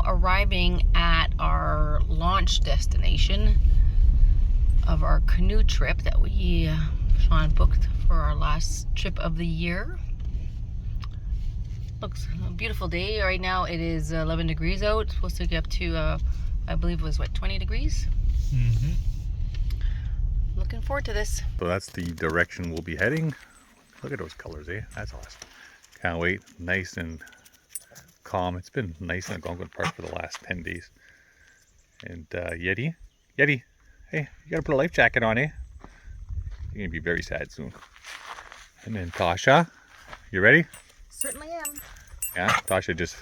arriving at our launch destination of our canoe trip that we Sean booked for our last trip of the year. Looks a beautiful day. Right now it is 11 degrees out. It's supposed to get up to I believe it was what, 20 degrees? Mm-hmm. Looking forward to this. So that's the direction we'll be heading. Look at those colors, eh? That's awesome. Can't wait. Nice and calm. It's been nice in Algonquin Park for the last 10 days. And Yeti, hey, you gotta put a life jacket on, eh? You're gonna be very sad soon. And then Tasha, you ready? Certainly am. Yeah, Tasha just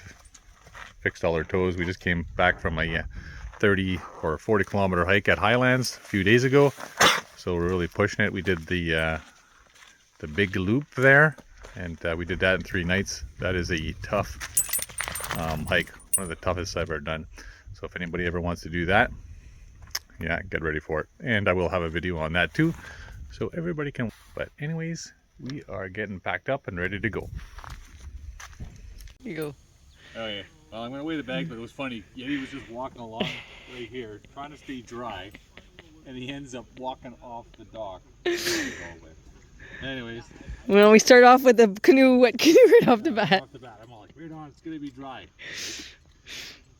fixed all her toes. We just came back from a 30 or 40 kilometer hike at Highlands a few days ago. So we're really pushing it. We did the big loop there, and we did that in 3 nights. That is a tough hike, one of the toughest I've ever done. So if anybody ever wants to do that, yeah, get ready for it. And I will have a video on that too, so everybody can. But anyways, we are getting packed up and ready to go. Here you go. Oh yeah. Well, I'm gonna weigh the bag, but it was funny. Yeti was just walking along right here, trying to stay dry, and he ends up walking off the dock. Anyways. Well, we start off with the wet canoe right off the bat. Off the bat, I'm all like, right on, it's gonna be dry.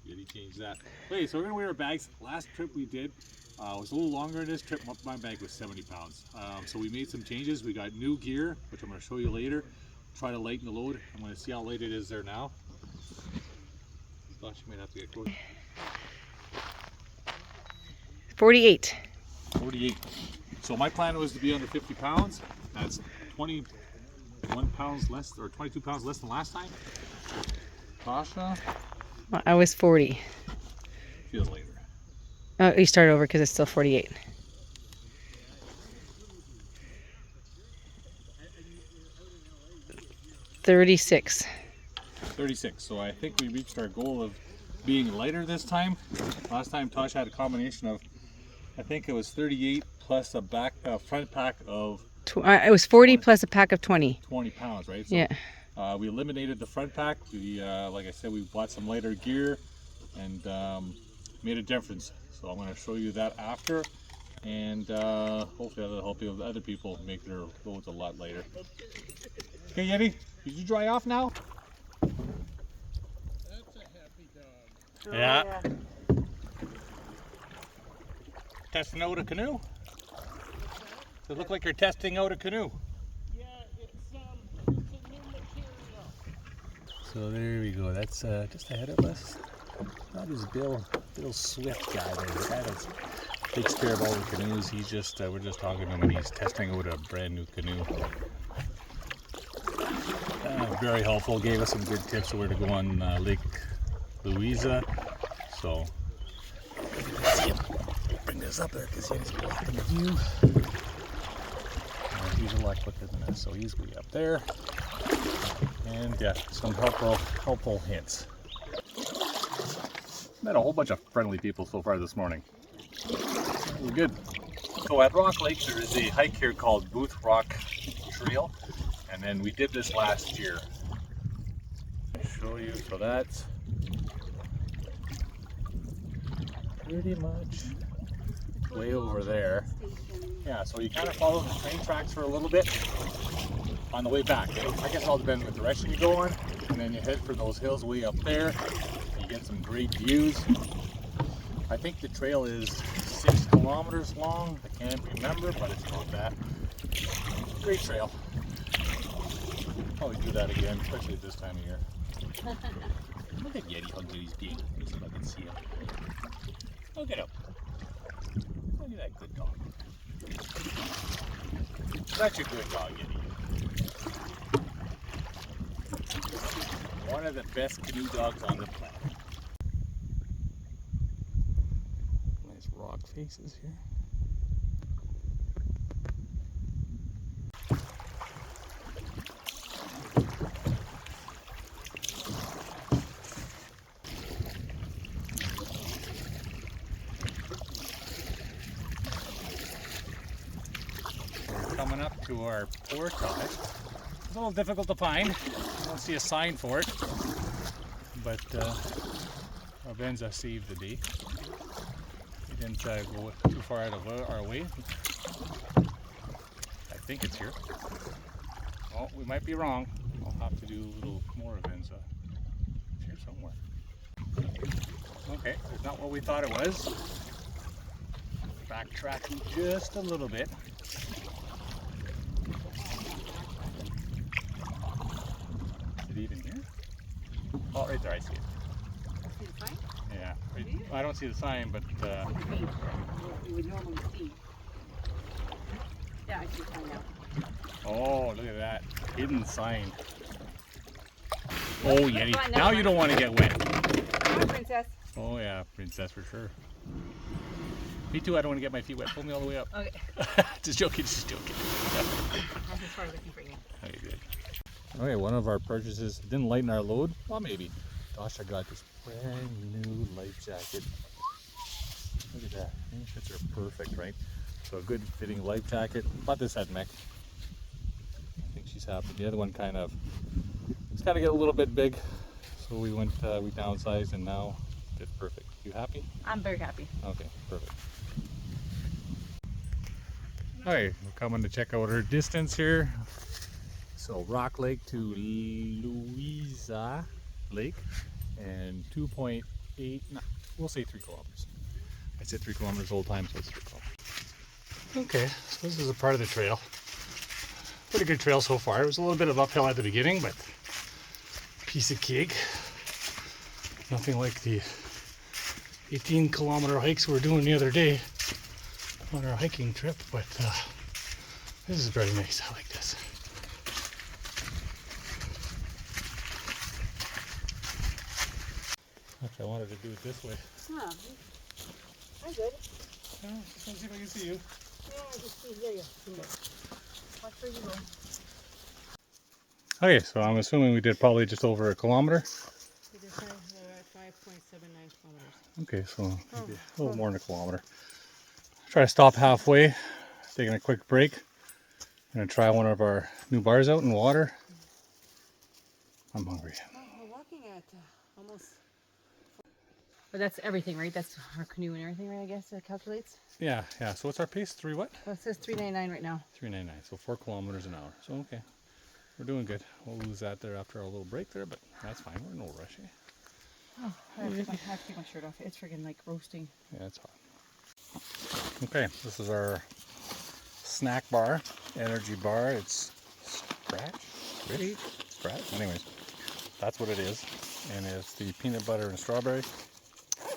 Yeti changed that. Okay, so we're gonna weigh our bags. Last trip we did was a little longer than this trip. My bag was 70 pounds. So we made some changes. We got new gear, which I'm gonna show you later. Try to lighten the load. I'm gonna see how light it is there now. Thought you might have to get close. 48. 48. So my plan was to be under 50 pounds. That's 21 pounds less, or 22 pounds less than last time. Tasha? I was 40. Feels later. Oh, you start over because it's still 48. $36. 36. So I think we reached our goal of being lighter this time. Last time Tasha had a combination of, I think it was 38 plus a front pack of. It was 40 plus a pack of 20. 20 pounds, right? So, yeah. We eliminated the front pack. We, like I said, we bought some lighter gear and made a difference. So I'm going to show you that after, and hopefully that'll help you with other people make their loads a lot lighter. Okay, Yeti, did you dry off now? That's a happy dog. Yeah. Testing out a canoe? Does it look like you're testing out a canoe? Yeah, it's a new material. So there we go. That's just ahead of us. That is Bill Swift guy there. The guy that takes care of all the canoes. He's just we're just talking to him, and he's testing out a brand new canoe. Very helpful. Gave us some good tips of where to go on Lake Louisa. So let's see him. Bring this up there because he's blocking the view. And he's a lot quicker than us, so he's way up there. And yeah, some helpful hints. Met a whole bunch of friendly people so far this morning. Really good. So at Rock Lake there is a hike here called Booth Rock Trail, and then we did this last year. I'll show you. So that's pretty much way over there. Yeah, so you kind of follow the train tracks for a little bit on the way back. I guess it all depends on the direction you go on, and then you head for those hills way up there. You get some great views. I think the trail is 6 kilometers long. I can't remember, but it's not that. Great trail. Probably do that again, especially at this time of year. Look at Yeti, how good he's being. Let me see if I can see him. Look at him. Look at that good dog. Such a good dog, Yeti. One of the best canoe dogs on the planet. Nice rock faces here. We're coming up to our portage. It's a little difficult to find. I don't see a sign for it, but Avenza saved the day. We didn't go too far out of our way. I think it's here. Oh, we might be wrong. I'll have to do a little more Avenza. It's here somewhere. Okay, it's not what we thought it was. Backtracking just a little bit. Is it even here? Oh, right there, I see it. See the sign? Yeah, right. I don't see the sign, but You would normally see. Yeah, I see the sign now. oh, look at that hidden sign. Oh, Yeti. Now you don't want to get wet. Come on, princess. Oh, yeah, princess for sure. Me too, I don't want to get my feet wet. Pull me all the way up. Okay. Just joking, just joking. That's as far as I can bring you. Okay, good. Okay, one of our purchases didn't lighten our load. Well, maybe. Gosh, I got this brand new life jacket. Look at that. These fits are perfect, right? So a good fitting life jacket. Bought this at Mech. I think she's happy. The other one kind of, it's got to get a little bit big. So we went, we downsized and now it's perfect. You happy? I'm very happy. Okay, perfect. Alright, we're coming to check out our distance here. So Rock Lake to Louisa Lake and 2.8, no, we'll say 3 kilometers. I said 3 kilometers the whole time, so it's 3 kilometers. Okay, so this is a part of the trail. Pretty good trail so far. It was a little bit of uphill at the beginning, but piece of cake. Nothing like the 18-kilometer hikes we were doing the other day on our hiking trip, but this is very nice. I like this. Actually, I wanted to do it this way. Huh. I'm good. Yeah, just want to see if I can see you. Yeah, I just see there you go. Watch where you go. Okay, so I'm assuming we did probably just over a kilometer. We just had 5.79 kilometers. Okay, so maybe a little more than a kilometer. Try to stop halfway, taking a quick break. Gonna try one of our new bars out in water. I'm hungry. Oh, we're walking at almost. But that's everything, right? That's our canoe and everything, right? I guess it calculates. Yeah. So what's our pace? 3 what? Well, it says 3.99 right now. 3.99. So 4 kilometers an hour. So okay, we're doing good. We'll lose that there after our little break there, but that's fine. We're in no rush. Eh? Oh, I have to take my shirt off. It's friggin' like roasting. Yeah, it's hot. Okay, this is our snack bar, energy bar. It's scratch, really scratch. Anyways, that's what it is, and it's the peanut butter and strawberry.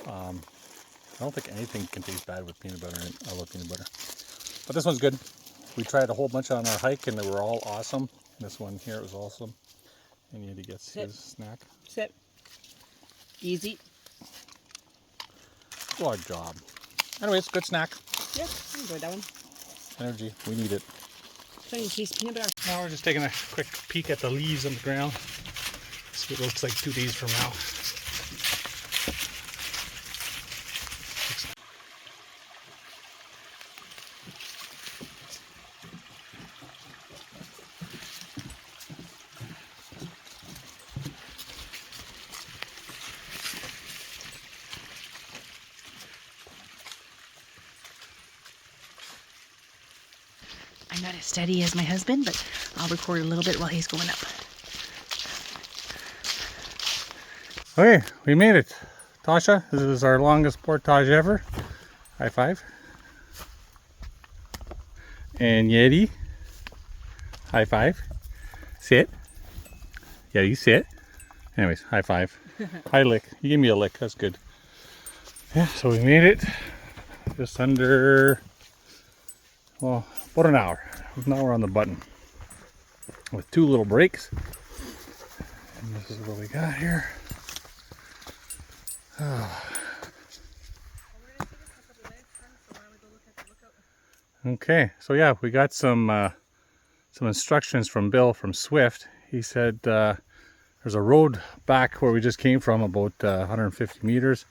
I don't think anything can taste bad with peanut butter in it. I love peanut butter, but this one's good. We tried a whole bunch on our hike, and they were all awesome. This one here was awesome, and Yeti gets his snack. Sit. Easy. Good job. Anyways, good snack. Yep, I enjoyed that one. Energy, we need it. Trying to taste peanut butter. Now we're just taking a quick peek at the leaves on the ground. See what it looks like 2 days from now. I'm not as steady as my husband, but I'll record a little bit while he's going up. Okay, we made it. Tasha, this is our longest portage ever. High five. And Yeti, high five. Sit. Yeti, sit. Anyways, high five. High lick. You gave me a lick, that's good. Yeah, so we made it. Just under, well, about an hour. Now we're on the button with 2 little breaks. And this is what we got here. Okay, so yeah, we got some instructions from Bill from Swift. He said there's a road back where we just came from, about 150 meters.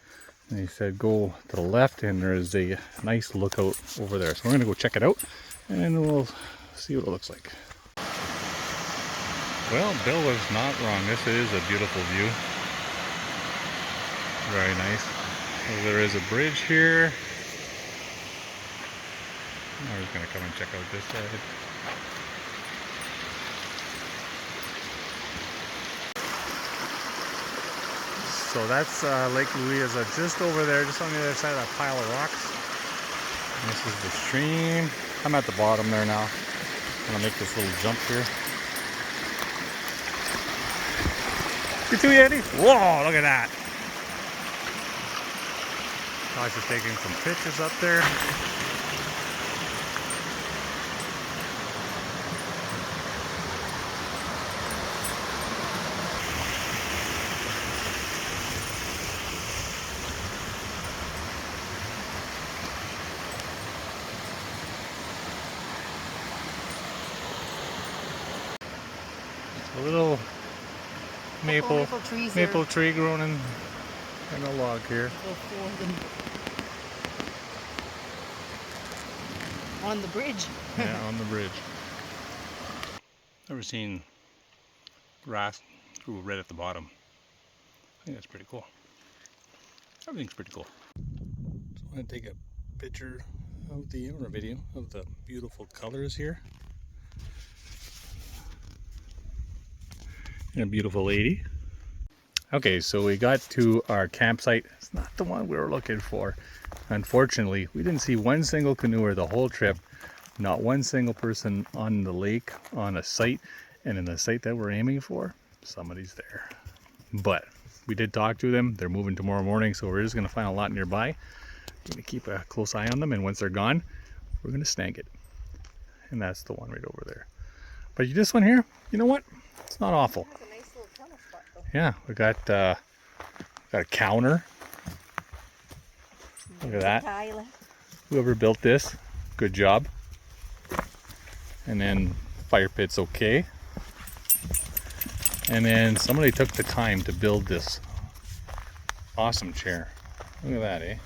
And he said go to the left and there's a nice lookout over there. So we're going to go check it out and we'll see what it looks like. Well, Bill was not wrong. This is a beautiful view. Very nice. So there is a bridge here. I was going to come and check out this side. So that's Lake Louisa just over there, just on the other side of that pile of rocks. And this is the stream. I'm at the bottom there now. I'm gonna make this little jump here. You too, Yeti? Whoa, look at that. Tosh is taking some pictures up there. A little maple tree growing in a log here. On the bridge. Yeah, on the bridge. Never seen grass grow red at the bottom. I think that's pretty cool. Everything's pretty cool. So I'm going to take a picture of the, or a video of the beautiful colors here. And a beautiful lady. Okay, so we got to our campsite. It's not the one we were looking for. Unfortunately, we didn't see one single canoeer the whole trip. Not one single person on the lake, on a site. And in the site that we're aiming for, somebody's there. But we did talk to them. They're moving tomorrow morning, so we're just going to find a lot nearby. We're going to keep a close eye on them, and once they're gone, we're going to snag it. And that's the one right over there. But this one here, you know what? It's not awful. That's a nice little tunnel spot, though. Yeah, we got a counter. Look at that. Whoever built this, good job. And then fire pit's okay. And then somebody took the time to build this awesome chair. Look at that, eh?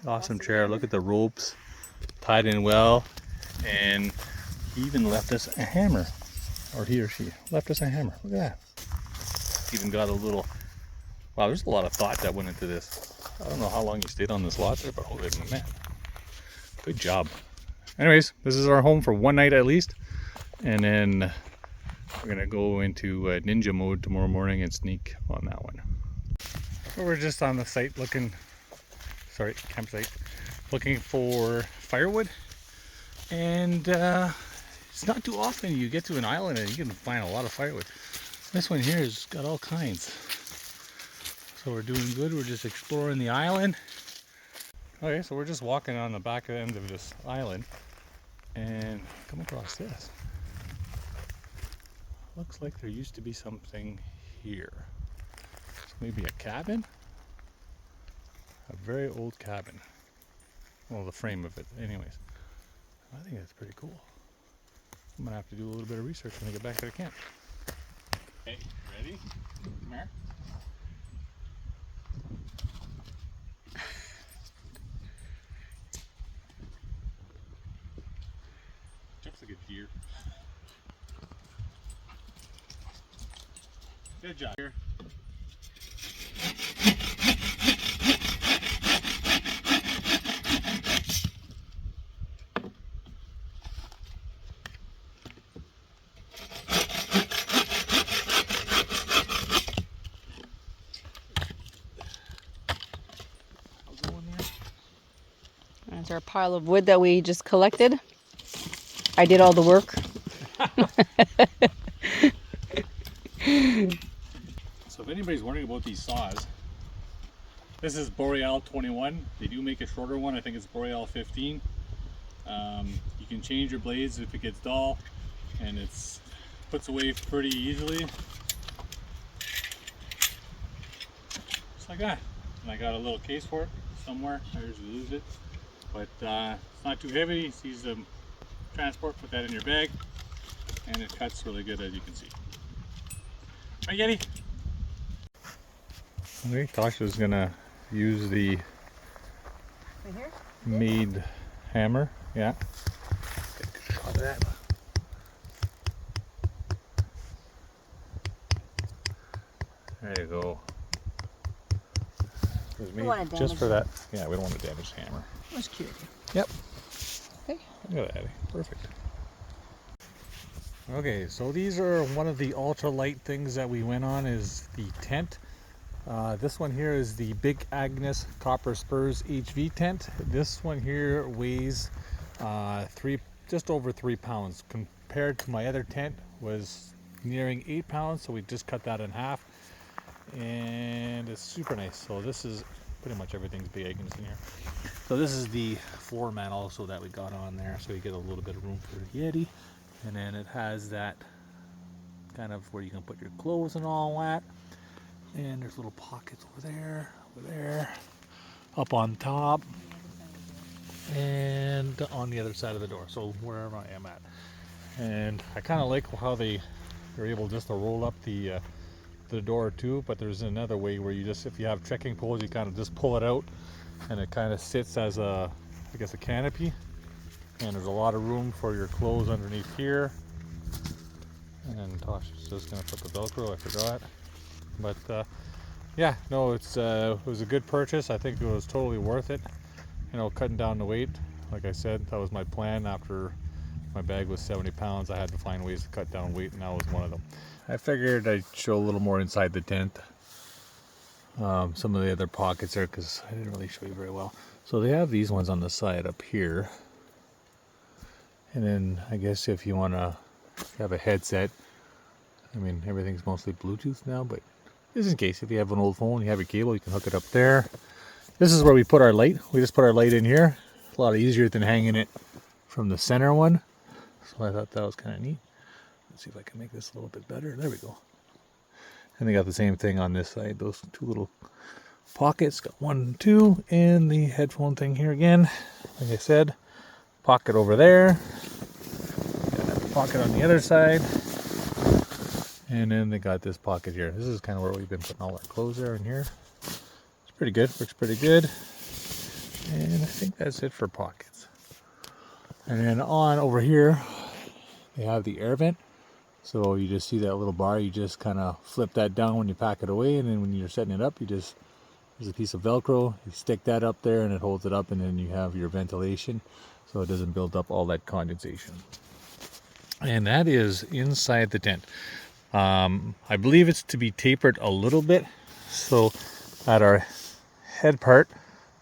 Awesome chair. Look at the ropes tied in well. And he even left us a hammer. Or he or she left us a hammer. Look at that. Even got a little... Wow, there's a lot of thought that went into this. I don't know how long you stayed on this lot there, but holy man. Good job. Anyways, this is our home for one night at least. And then we're going to go into ninja mode tomorrow morning and sneak on that one. So we're just on the site looking... Sorry, campsite. Looking for firewood. And it's not too often you get to an island and you can find a lot of firewood. This one here has got all kinds. So we're doing good. We're just exploring the island. Okay, so we're just walking on the back end of this island and come across this. Looks like there used to be something here. So maybe a cabin? A very old cabin. Well, the frame of it, anyways. I think that's pretty cool. I'm gonna have to do a little bit of research when I get back to the camp. Okay, ready? Come here. Jumps like a deer. Good job here. That's our pile of wood that we just collected. I did all the work. So if anybody's wondering about these saws, this is Boreal 21. They do make a shorter one. I think it's Boreal 15. You can change your blades if it gets dull, and it's puts away pretty easily. Just like that. And I got a little case for it somewhere. I usually lose it. But it's not too heavy. It's easy to transport. Put that in your bag. And it cuts really good, as you can see. Right, Yeti? Okay, Tasha's gonna use the made hammer. Yeah. Take a shot of that. There you go. It was made wanna just for damage that. Yeah, we don't want to damage the hammer. That was cute. Yep. Hey, look at that, Eddie. Perfect. Okay, so these are one of the ultralight things that we went on is the tent. This one here is the Big Agnes Copper Spurs HV tent. This one here weighs just over 3 pounds compared to my other tent was nearing 8 pounds, so we just cut that in half, and it's super nice. So this is pretty much everything's Big Agnes in here. So this is the floor mat also that we got on there, so you get a little bit of room for the Yeti. And then it has that kind of where you can put your clothes and all that. And there's little pockets over there, up on top, and on the other side of the door. So wherever I am at. And I kind of like how they're able just to roll up the door too. But there's another way where you just, if you have trekking poles, you kind of just pull it out, and it kind of sits as a, I guess, a canopy. And there's a lot of room for your clothes underneath here. And Tosh is just gonna put the Velcro, I forgot. But yeah, no, it was a good purchase. I think it was totally worth it. You know, cutting down the weight. Like I said, that was my plan. After my bag was 70 pounds, I had to find ways to cut down weight, and that was one of them. I figured I'd show a little more inside the tent. Some of the other pockets there, because I didn't really show you very well. So they have these ones on the side up here. And then I guess if you want to have a headset, I mean, everything's mostly Bluetooth now, but just in case, if you have an old phone, you have your cable, you can hook it up there. This is where we put our light. We just put our light in here. A lot easier than hanging it from the center one. So I thought that was kind of neat. Let's see if I can make this a little bit better. There we go. And they got the same thing on this side. Those two little pockets, got 1 and 2, and the headphone thing here again. Like I said, pocket over there. Got a pocket on the other side. And then they got this pocket here. This is kind of where we've been putting all our clothes there in here. It's pretty good, works pretty good. And I think that's it for pockets. And then on over here, they have the air vent. So you just see that little bar, you just kind of flip that down when you pack it away. And then when you're setting it up, there's a piece of Velcro. You stick that up there and it holds it up, and then you have your ventilation so it doesn't build up all that condensation. And that is inside the tent. I believe it's to be tapered a little bit, so that our head part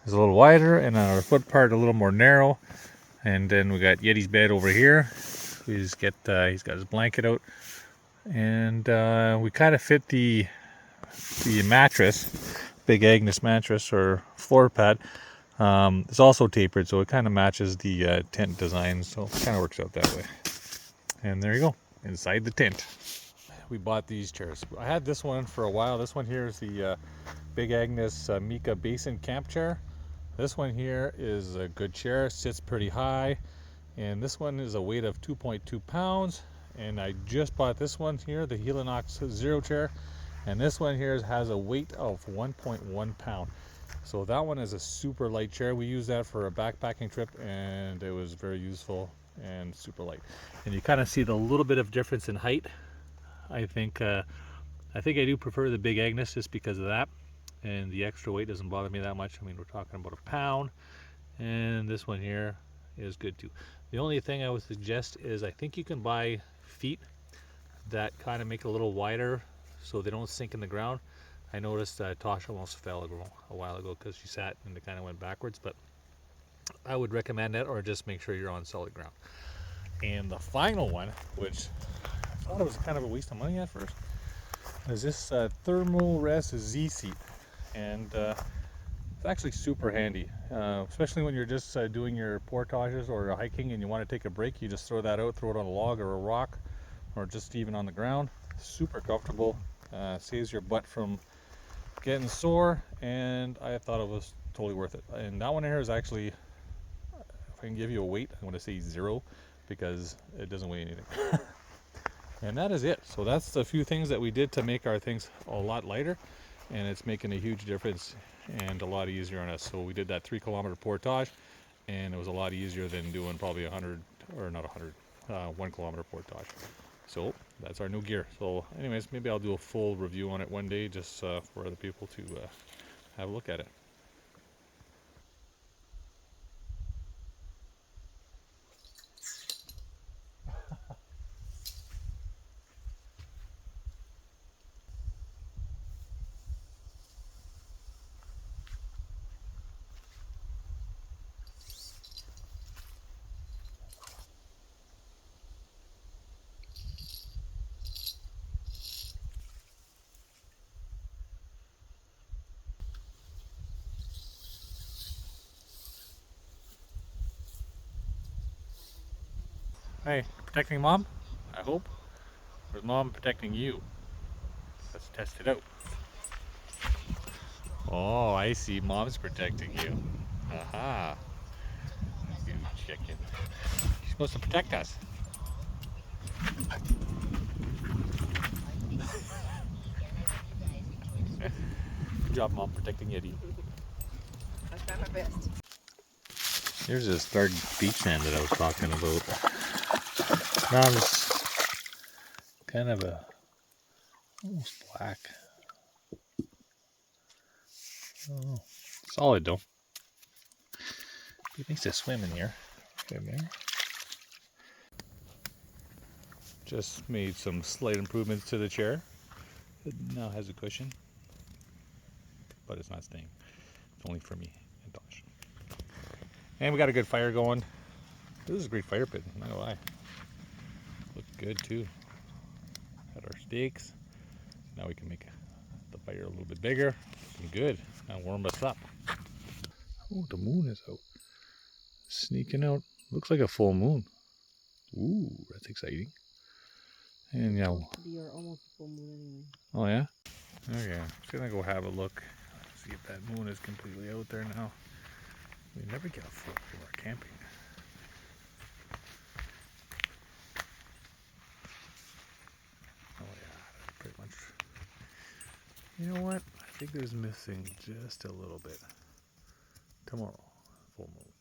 is a little wider and our foot part a little more narrow. And then we got Yeti's bed over here. He's got his blanket out, and we kind of fit the mattress, Big Agnes mattress or floor pad. It's also tapered, so it kind of matches the tent design, so it kind of works out that way. And there you go, inside the tent. We bought these chairs. I had this one for a while. This one here is the Big Agnes Mika Basin camp chair. This one here is a good chair, sits pretty high, and this one is a weight of 2.2 pounds. And I just bought this one here, the Helinox Zero chair, and this one here has a weight of 1.1 pound. So that one is a super light chair. We used that for a backpacking trip, and it was very useful and super light. And you kind of see the little bit of difference in height. I think I do prefer the Big Agnes just because of that, and the extra weight doesn't bother me that much. I mean, we're talking about a pound, and this one here is good too. The only thing I would suggest is I think you can buy feet that kind of make it a little wider so they don't sink in the ground. I noticed Tasha almost fell a while ago because she sat and it kind of went backwards, but I would recommend that, or just make sure you're on solid ground. And the final one, which I thought it was kind of a waste of money at first, is this Thermal Rest Z seat. And it's actually super handy, especially when you're just doing your portages or hiking and you want to take a break. You just throw that out, throw it on a log or a rock, or just even on the ground. Super comfortable, saves your butt from getting sore, and I thought it was totally worth it. And that one here is actually, if I can give you a weight, I'm going to say 0, because it doesn't weigh anything. And that is it. So that's the few things that we did to make our things a lot lighter, and it's making a huge difference and a lot easier on us. So we did that 3-kilometer portage, and it was a lot easier than doing probably 1 kilometer portage. So that's our new gear. So anyways, maybe I'll do a full review on it one day, just for other people to have a look at it. Hey, protecting mom? I hope. Or is mom protecting you? Let's test it out. Oh, I see. Mom's protecting you. Aha. You chicken. You're supposed to protect us. Good job, Mom, protecting Yeti. I've done my best. Here's this dark beach sand that I was talking about. Now it's kind of a almost black. Oh, solid though. It makes it swim in here. Come here. Just made some slight improvements to the chair. It now has a cushion, but it's not staying. It's only for me and Tosh. And we got a good fire going. This is a great fire pit, not gonna lie. Looked good too. Had our steaks. Now we can make the fire a little bit bigger. Looking good. Now warm us up. Oh, the moon is out. Sneaking out. Looks like a full moon. Ooh, that's exciting. And yeah. Be our almost full moon anyway. Oh yeah? Okay. Just gonna go have a look. See if that moon is completely out there now. We never get a full when we're camping. Oh yeah, that's pretty much. You know what? I think there's missing just a little bit. Tomorrow, full moon.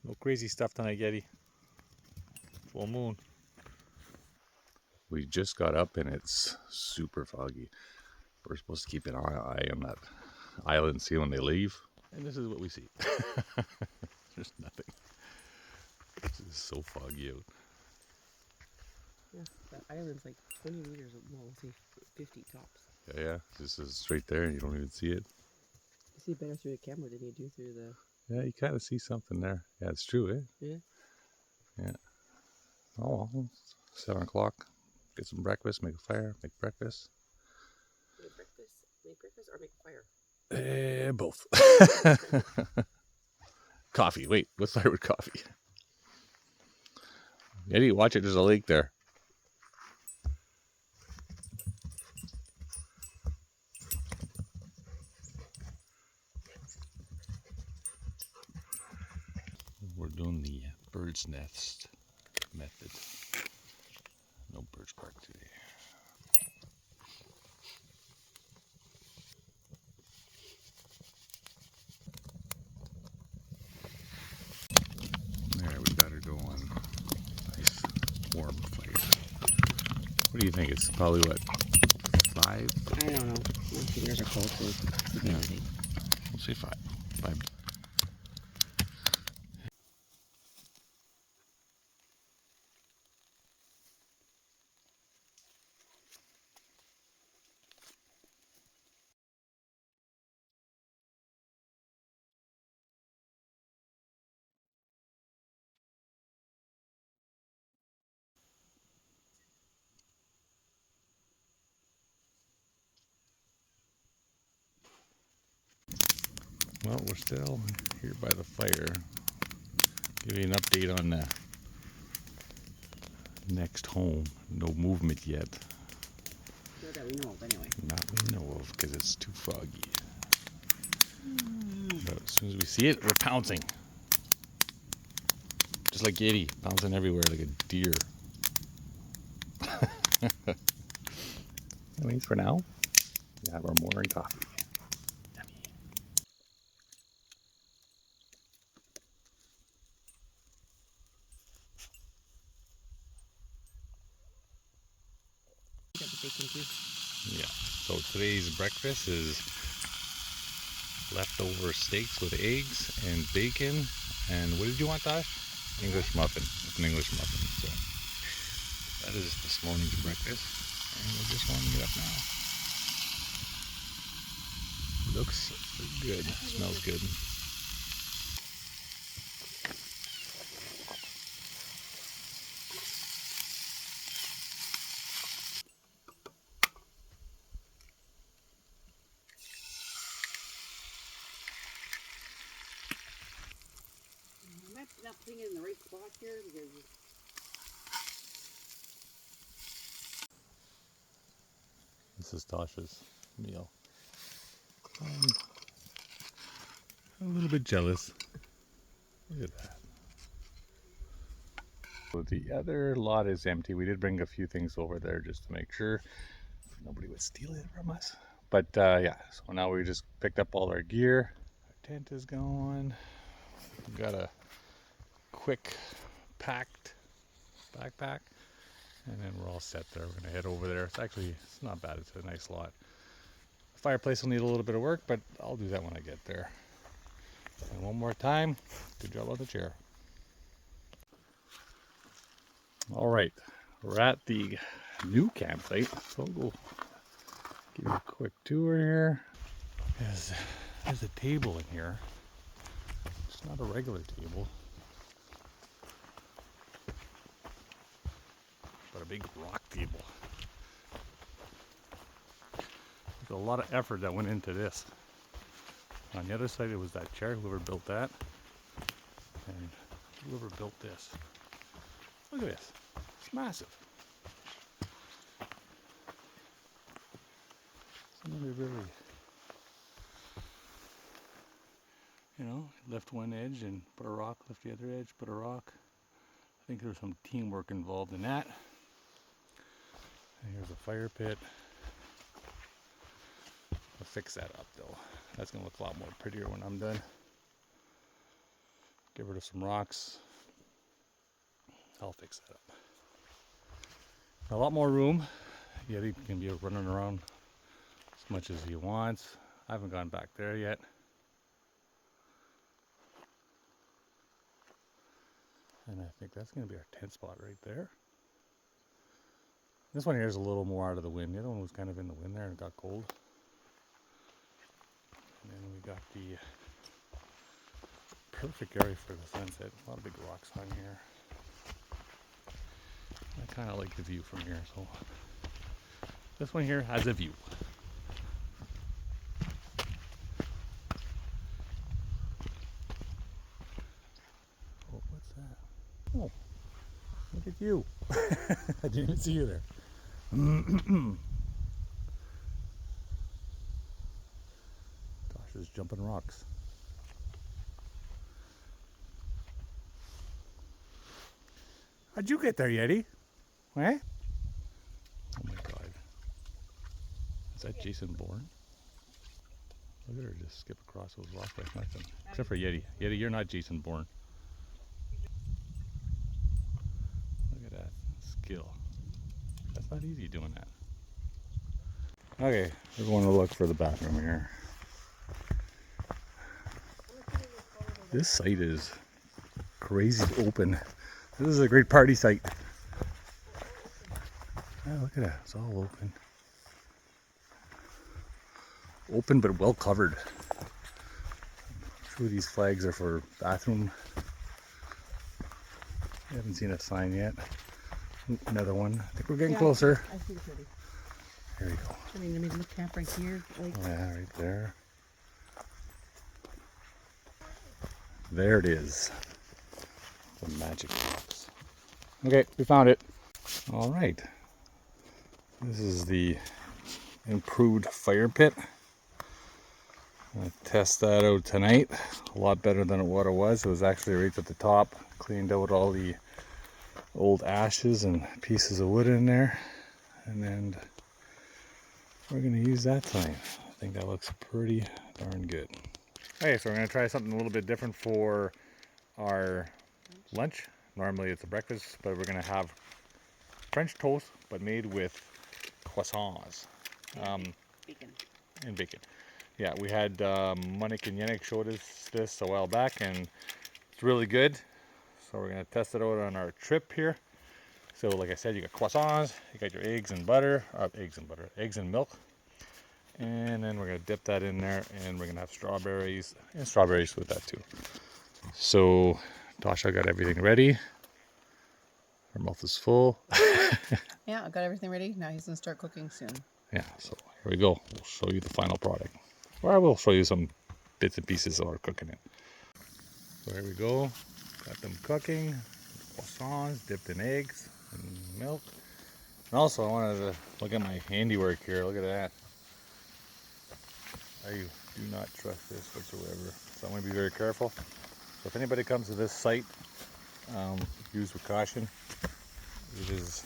No crazy stuff tonight, Yeti. Full moon. We just got up and it's super foggy. We're supposed to keep an eye on that island, see when they leave. And this is what we see. There's nothing. This is so foggy out. Yeah, that island's like 20 meters, well, we'll say 50 tops. Yeah, this is straight there and you don't even see it. You see better through the camera than you do through the... Yeah, you kind of see something there. Yeah, it's true, eh? Yeah. Yeah. Oh, well, 7 o'clock. Get some breakfast, make a fire, make breakfast. Make breakfast or make fire? Both. Coffee. Wait, let's start with coffee. Eddie, watch it. There's a lake there. We're doing the bird's nest method. No birch bark today. There, we got her going. Nice warm fire. What do you think? It's probably what, 5? I don't know. My fingers are cold, so it's Yeah. We'll say 5. 5. Well, we're still here by the fire. Give you an update on the next home. No movement yet. Not that we know of, anyway. Not we know of, because it's too foggy. But as soon as we see it, we're pouncing. Just like Yeti, bouncing everywhere like a deer. Anyways, for now, we have our morning coffee. Yummy. got the bacon too. Yeah. So today's breakfast is leftover steaks with eggs and bacon. And what did you want, Tosh? English muffin. It's an English muffin. So that is this morning's breakfast. And we're just warming it up now. Looks good. Smells good. Am I not putting it in the right spot here? Because This is Tasha's meal. I'm a little bit jealous. Look at that. So the other lot is empty. We did bring a few things over there just to make sure nobody would steal it from us. But yeah, so now we just picked up all our gear. Our tent is gone. We've got a quick packed backpack. And then we're all set there. We're gonna head over there. It's not bad. It's a nice lot. The fireplace will need a little bit of work, but I'll do that when I get there. And one more time, good job on the chair. All right, we're at the new campsite. So I'll go give you a quick tour here. There's a table in here. It's not a regular table, but a big rock table. There's a lot of effort that went into this. On the other side, it was that chair, whoever built that, and whoever built this. Look at this, it's massive. Somebody really, left one edge and put a rock, left the other edge, put a rock. I think there's some teamwork involved in that. And here's a fire pit. I'll fix that up though. That's gonna look a lot more prettier when I'm done. Get rid of some rocks. I'll fix that up. A lot more room. Yeti can be running around as much as he wants. I haven't gone back there yet. And I think that's gonna be our tent spot right there. This one here is a little more out of the wind. The other one was kind of in the wind there and it got cold. And then we got the perfect area for the sunset. A lot of big rocks on here. I kind of like the view from here, so this one here has a view. Oh, what's that? Oh, look at you. I didn't even see you there. Gosh, there's jumping rocks. How'd you get there, Yeti? Eh? Oh my God. Is that Jason Bourne? Look at her just skip across those rocks like nothing. Except for Yeti. Yeti, you're not Jason Bourne. Look at that skill. That's not easy doing that. Okay, we're going to look for the bathroom here. This site is crazy open. This is a great party site. Oh, look at that, it's all open. Open but well covered. I'm sure these flags are for bathroom. I haven't seen a sign yet. Ooh, another one. I think we're getting closer. I see the pretty. Here we go. I mean, look camp right here. Like, Yeah, right there. There it is. The magic box. Okay, we found it. All right. This is the improved fire pit. I'm gonna test that out tonight. A lot better than what it was. It was actually right at the top. Cleaned out all the old ashes and pieces of wood in there. And then we're gonna use that tonight. I think that looks pretty darn good. Okay, so we're gonna try something a little bit different for our lunch. Normally it's a breakfast, but we're gonna have French toast, but made with croissants. Bacon. And bacon. Yeah, we had Monique and Yannick showed us this a while back, and it's really good. So we're gonna test it out on our trip here. So like I said, you got croissants, you got your eggs and milk. And then we're gonna dip that in there, and we're gonna have strawberries with that too. So Tasha got everything ready. Her mouth is full. Yeah, I got everything ready. Now he's gonna start cooking soon. Yeah, so here we go. We'll show you the final product. Or I will show you some bits and pieces of our cooking it. So here we go. Got them cooking. Croissants dipped in eggs and milk. And also I wanted to look at my handiwork here. Look at that. I do not trust this whatsoever. So I'm going to be very careful. So if anybody comes to this site, use with caution. It is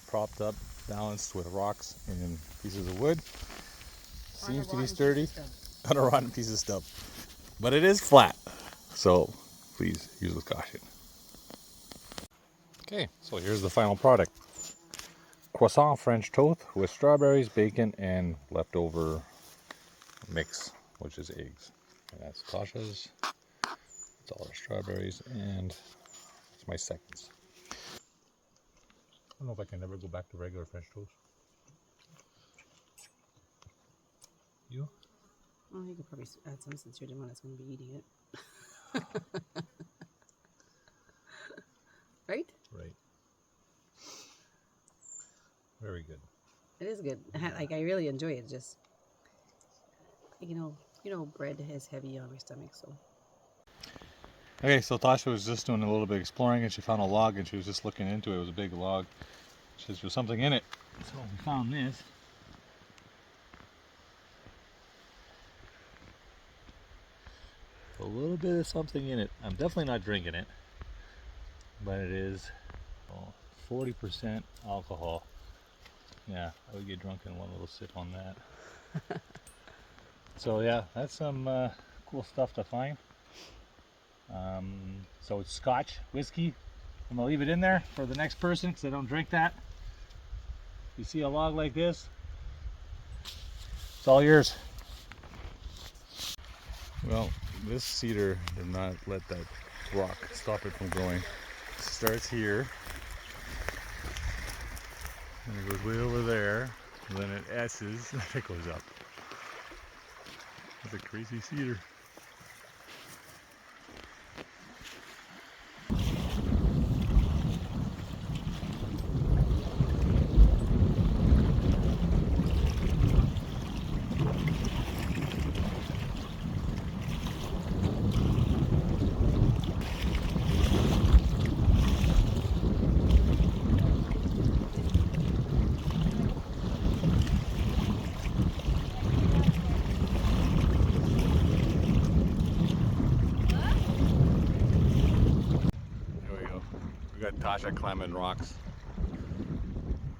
propped up, balanced with rocks and pieces of wood. Seems to be sturdy. On a rotten piece of stuff. But it is flat. So please use with caution. Okay, so here's the final product. Croissant French toast with strawberries, bacon, and leftover mix, which is eggs. And that's Tasha's. It's all our strawberries, and it's my seconds. I don't know if I can ever go back to regular French toast. You? Well, you could probably add some since you're the one that's going to be eating it. Right? Right. Very good. It is good. Like, I really enjoy it. Just, you know, bread is heavy on my stomach, so. Okay, so Tasha was just doing a little bit of exploring, and she found a log, and she was just looking into it. It was a big log. She says there was something in it. So we found this. A little bit of something in it. I'm definitely not drinking it, but it is 40% alcohol. Yeah, I would get drunk in one little sip on that. So yeah, that's some cool stuff to find. So it's Scotch whiskey. I'm gonna leave it in there for the next person because I don't drink that. You see a log like this, it's all yours. Well, this cedar did not let that rock stop it from growing. It starts here, and it goes way over there, and then it S's, and it goes up. It's a crazy cedar. Tasha climbing rocks.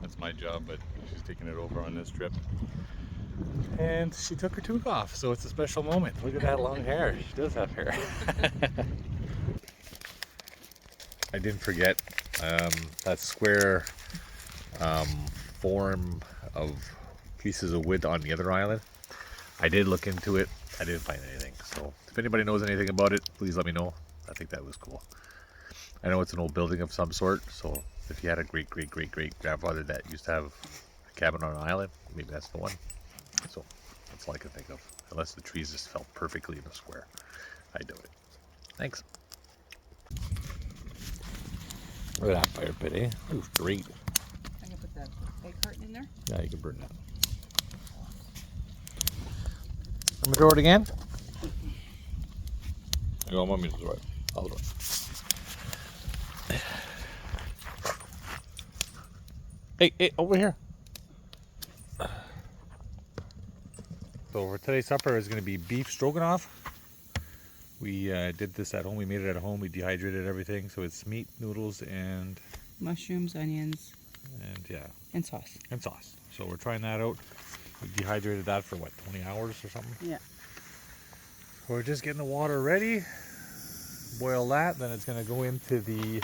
That's my job, but she's taking it over on this trip. And she took her tube off, so it's a special moment. Look at that long hair. She does have hair. I didn't forget that square form of pieces of wood on the other island. I did look into it. I didn't find anything. So if anybody knows anything about it, please let me know. I think that was cool. I know it's an old building of some sort, so if you had a great grandfather that used to have a cabin on an island, maybe that's the one. So that's all I can think of. Unless the trees just fell perfectly in a square. I do it. Thanks. Look at that fire pit, eh? That was great. I can put that egg carton in there. Yeah, you can burn that. Let me throw it again? You don't want me to throw it? I'll throw it. Hey, over here. So for today's supper is going to be beef stroganoff. We did this at home. We made it at home. We dehydrated everything. So it's meat, noodles, and Mushrooms, onions, and yeah, and sauce. and sauce. So we're trying that out. We dehydrated that for what, 20 hours or something? Yeah. So we're just getting the water ready. Boil that. Then it's going to go into the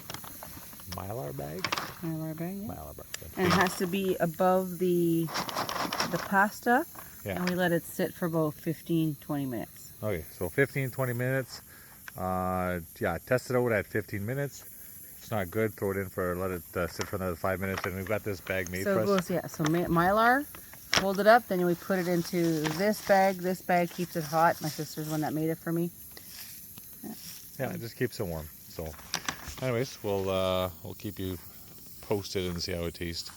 Mylar bag? Mylar bag, yeah. Mylar bag. And it has to be above the pasta. Yeah. And we let it sit for about 15-20 minutes. Okay, so 15-20 minutes. Yeah, test it out at 15 minutes. If it's not good, throw it in for, let it sit for another 5 minutes, and we've got this bag made So for it us. goes, yeah, so Mylar, hold it up, then we put it into this bag. This bag keeps it hot. My sister's the one that made it for me. Yeah, it just keeps it warm. So, anyways, we'll keep you posted and see how it tastes,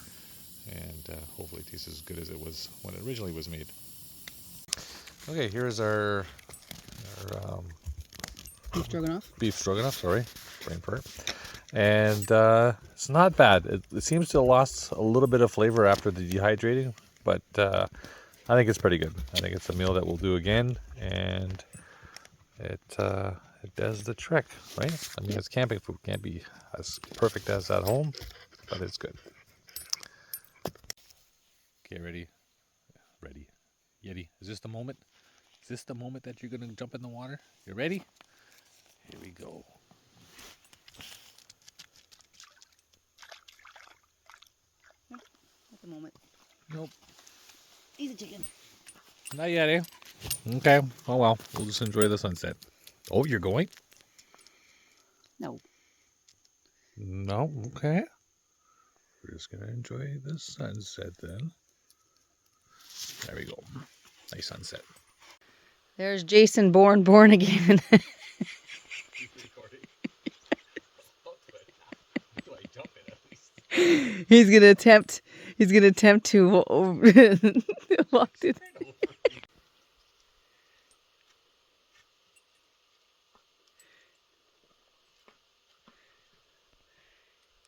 and hopefully it tastes as good as it was when it originally was made. Okay, here's our Beef stroganoff. beef stroganoff. Sorry, brain fart. And it's not bad. It seems to have lost a little bit of flavor after the dehydrating, but I think it's pretty good. I think it's a meal that we'll do again, and it does the trick, right? I mean, it's camping food. Can't be as perfect as at home, but it's good. Okay, ready? Ready. Yeti, is this the moment? Is this the moment that you're going to jump in the water? You ready? Here we go. At the moment. Nope. Easy chicken. Not yet, eh? Okay. Oh, well. We'll just enjoy the sunset. Oh, you're going? No. No? Okay. We're just going to enjoy the sunset then. There we go. Nice sunset. There's Jason born again. He's gonna attempt to walk it.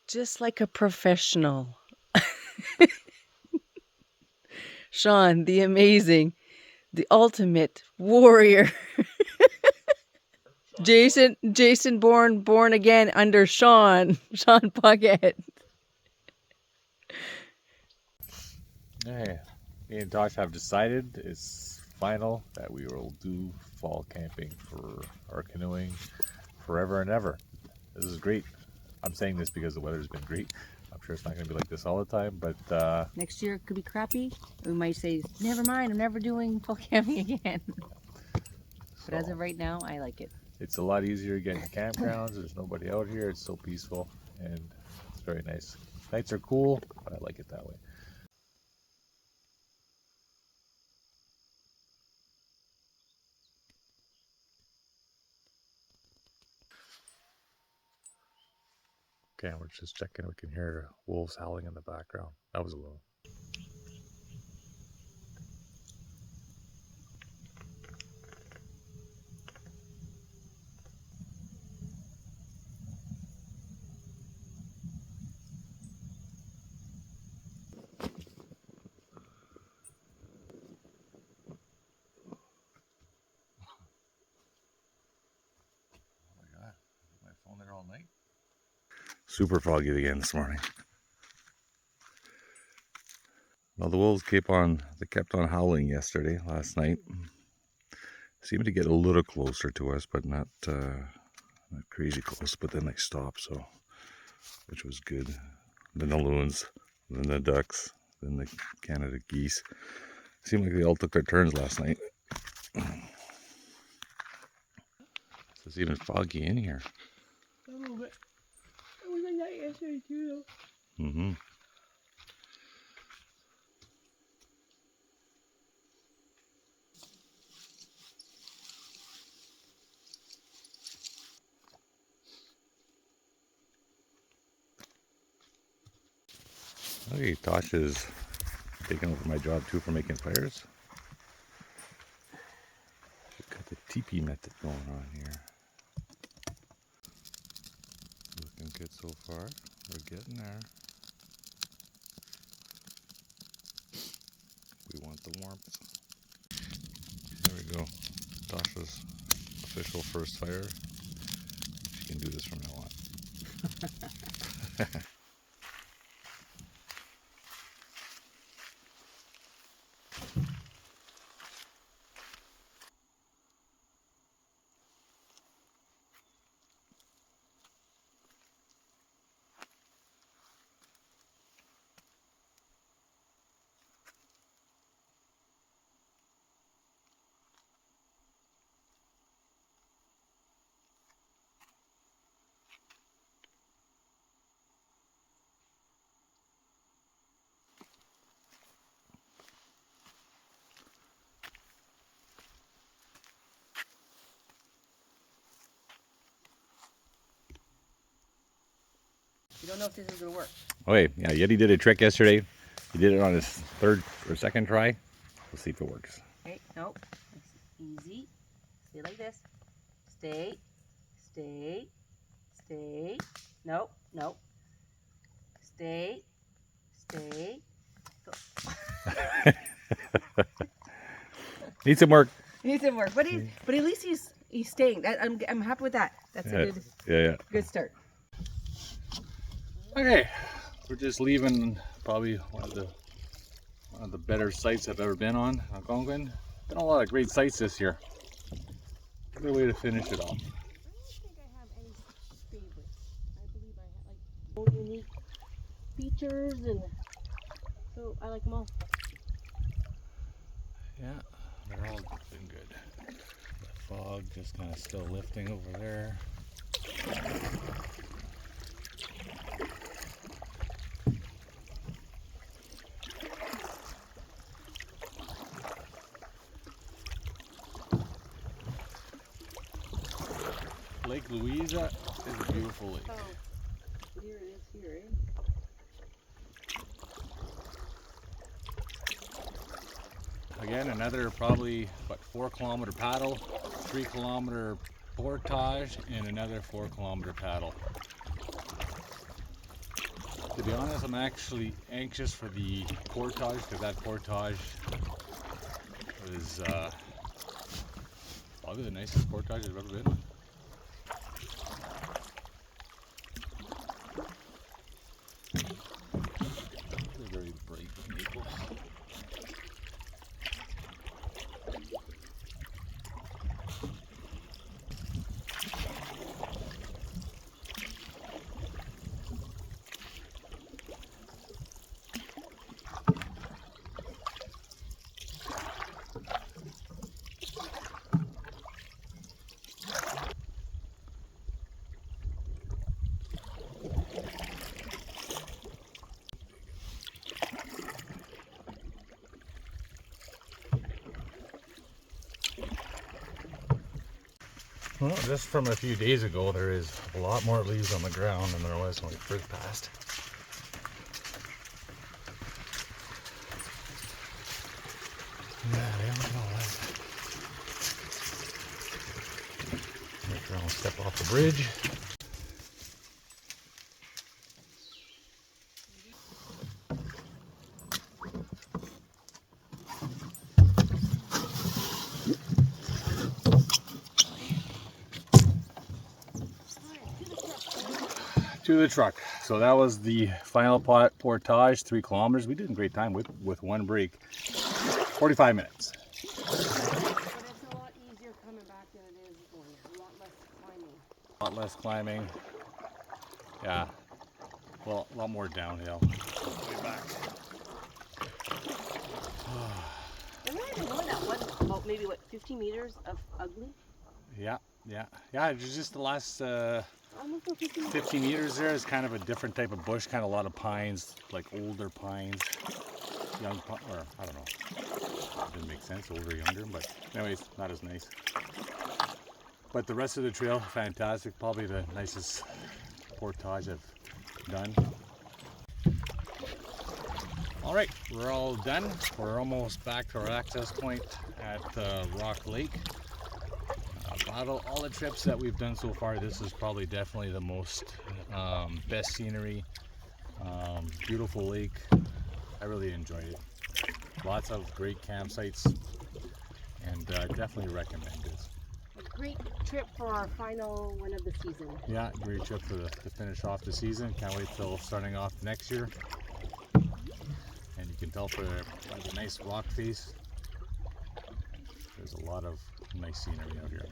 Just like a professional. Sean, the amazing, the ultimate warrior. Jason born again under Sean Puckett. Hey, me and Tosh have decided it's final that we will do fall camping for our canoeing forever and ever. This is great. I'm saying this because the weather's been great. I'm sure it's not going to be like this all the time, but Next year it could be crappy. We might say, never mind, I'm never doing fall camping again. But as of right now, I like it. It's a lot easier getting to campgrounds. There's nobody out here. It's so peaceful, and it's very nice. Nights are cool, but I like it that way. Okay, we're just checking. We can hear wolves howling in the background. That was a little. Oh my god, my phone there all night. Super foggy again this morning. Well, the wolves kept on howling last night. Seemed to get a little closer to us, but not crazy close. But then they stopped, so which was good. Then the loons, then the ducks, then the Canada geese. Seemed like they all took their turns last night. So it's even foggy in here. A little bit. It was like that yesterday too, though. Mm-hmm. Okay, Tasha's taking over my job too for making fires. She's got the teepee method going on here. Looking good so far. We're getting there. We want the warmth. There we go. Tasha's official first fire. She can do this from now on. You don't know if this is gonna work. Okay, yeah, Yeti did a trick yesterday. He did it on his third or second try. We'll see if it works. Okay, nope. It's easy. Stay like this. Stay. Stay. Stay. Nope. Nope. Stay. Stay. Go. Needs some work. Needs some work, but at least he's staying. I'm happy with that. That's a good start. Okay, we're just leaving probably one of the better sites I've ever been on Algonquin. Been a lot of great sites this year. Good way to finish it off. I don't think I have any favorites. I believe I have like unique features, and so I like them all. Yeah, they're all been good. The fog just kind of still lifting over there. Lake Louisa is a beautiful lake. Oh, here it is here, eh? Again, another probably, 4-kilometer paddle, 3-kilometer portage, and another 4-kilometer paddle. To be honest, I'm actually anxious for the portage, because that portage is probably the nicest portage I've ever been on. They're very bright maples. Well, just from a few days ago, there is a lot more leaves on the ground than there was when we first passed. Yeah, look at all that. Make around, step off the bridge. To the truck. So that was the final portage, 3 kilometers. We did a great time with one break. 45 minutes. But it's a lot easier coming back than it is going. A lot less climbing. A lot less climbing. Yeah. Well, a lot more downhill. Way back. And we're even going that one, about maybe 50 meters of ugly. Yeah. It's just the last Almost 50 meters. 50 meters there is kind of a different type of bush, kind of a lot of pines, like older pines, young, or I don't know, it didn't make sense, older, younger, but anyways, not as nice. But the rest of the trail, fantastic, probably the nicest portage I've done. All right, we're all done. We're almost back to our access point at Rock Lake. Out of all the trips that we've done so far, this is probably definitely the most best scenery, beautiful lake. I really enjoyed it. Lots of great campsites, and definitely recommend it. A great trip for our final one of the season. Yeah, great trip to finish off the season. Can't wait till starting off next year. And you can tell for the nice rock face, there's a lot of nice scenery out here.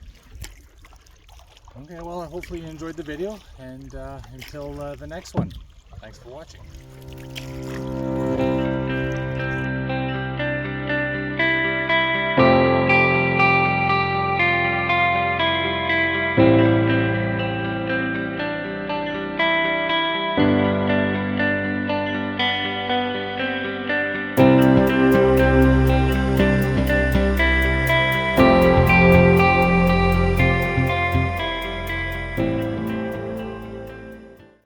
Okay, well, hopefully you enjoyed the video, and until the next one, thanks for watching.